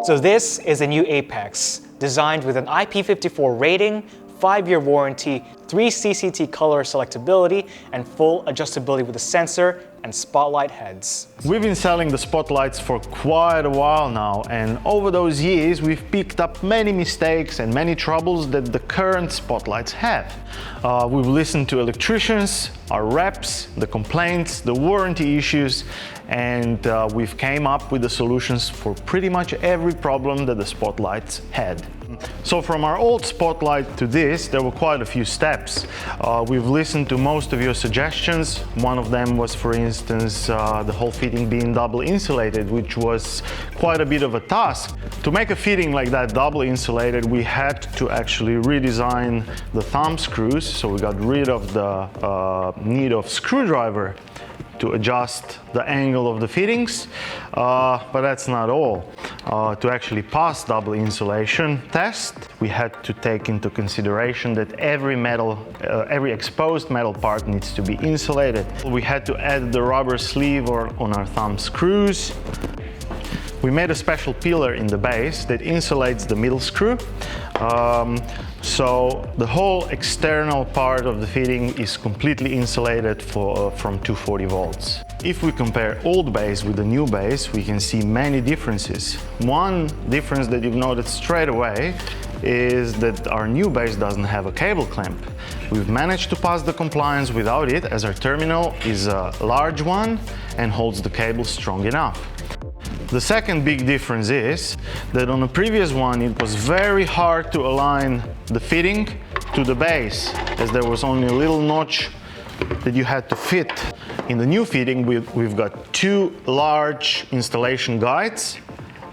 So this is a new Apex, designed with an IP54 rating, 5-year warranty, 3 CCT color selectability, and full adjustability with a sensor and spotlight heads. We've been selling the spotlights for quite a while now, and over those years we've picked up many mistakes and many troubles that the current spotlights have. We've listened to electricians, our reps, the complaints, the warranty issues, and we've came up with the solutions for pretty much every problem that the spotlights had. So from our old spotlight to this, there were quite a few steps. We've listened to most of your suggestions. One of them was, for instance, the whole fitting being double insulated, which was quite a bit of a task. To make a fitting like that double insulated, we had to actually redesign the thumb screws, so we got rid of the need of screwdriver to adjust the angle of the fittings, but that's not all. To actually pass double insulation test, we had to take into consideration that every exposed metal part needs to be insulated. We had to add the rubber sleeve on our thumb screws. We made a special pillar in the base that insulates the middle screw. So the whole external part of the fitting is completely insulated from 240 volts. If we compare old base with the new base, we can see many differences. One difference that you've noticed straight away is that our new base doesn't have a cable clamp. We've managed to pass the compliance without it, as our terminal is a large one and holds the cable strong enough. The second big difference is that on the previous one it was very hard to align the fitting to the base, as there was only a little notch that you had to fit. In the new fitting we've got 2 large installation guides,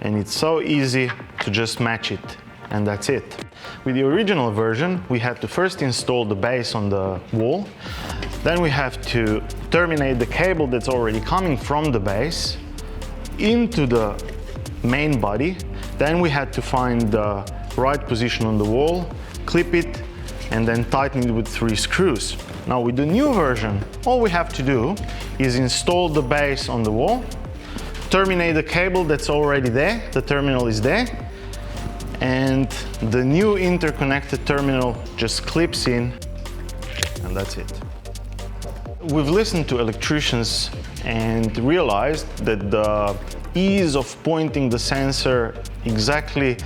and it's so easy to just match it, and that's it. With the original version we had to first install the base on the wall, then we have to terminate the cable that's already coming from the base into the main body. Then we had to find the right position on the wall, clip it, and then tighten it with 3 screws. Now with the new version, all we have to do is install the base on the wall, terminate the cable that's already there, the terminal is there, and the new interconnected terminal just clips in, and that's it. We've listened to electricians and realized that the ease of pointing the sensor exactly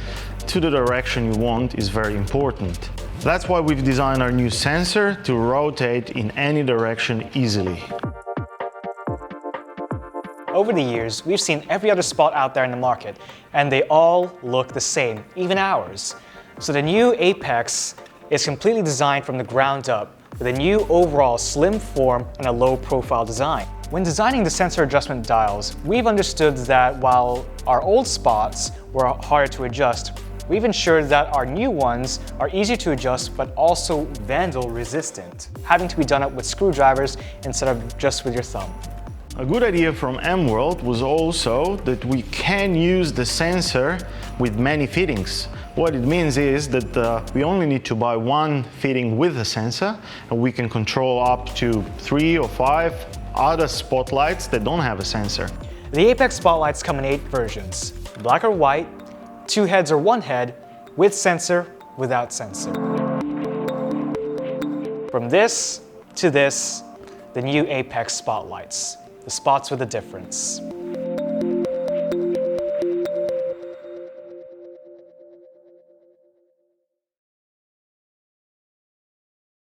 to the direction you want is very important. That's why we've designed our new sensor to rotate in any direction easily. Over the years, we've seen every other spot out there in the market, and they all look the same, even ours. So the new Apex is completely designed from the ground up, with a new overall slim form and a low profile design. When designing the sensor adjustment dials, we've understood that while our old spots were harder to adjust, we've ensured that our new ones are easier to adjust but also vandal resistant, having to be done up with screwdrivers instead of just with your thumb. A good idea from M-World was also that we can use the sensor with many fittings. What it means is that we only need to buy one fitting with a sensor, and we can control up to 3 or 5 other spotlights that don't have a sensor. The Apex spotlights come in 8 versions: black or white, 2 heads or 1 head, with sensor, without sensor. From this to this, the new Apex spotlights, the spots with a difference.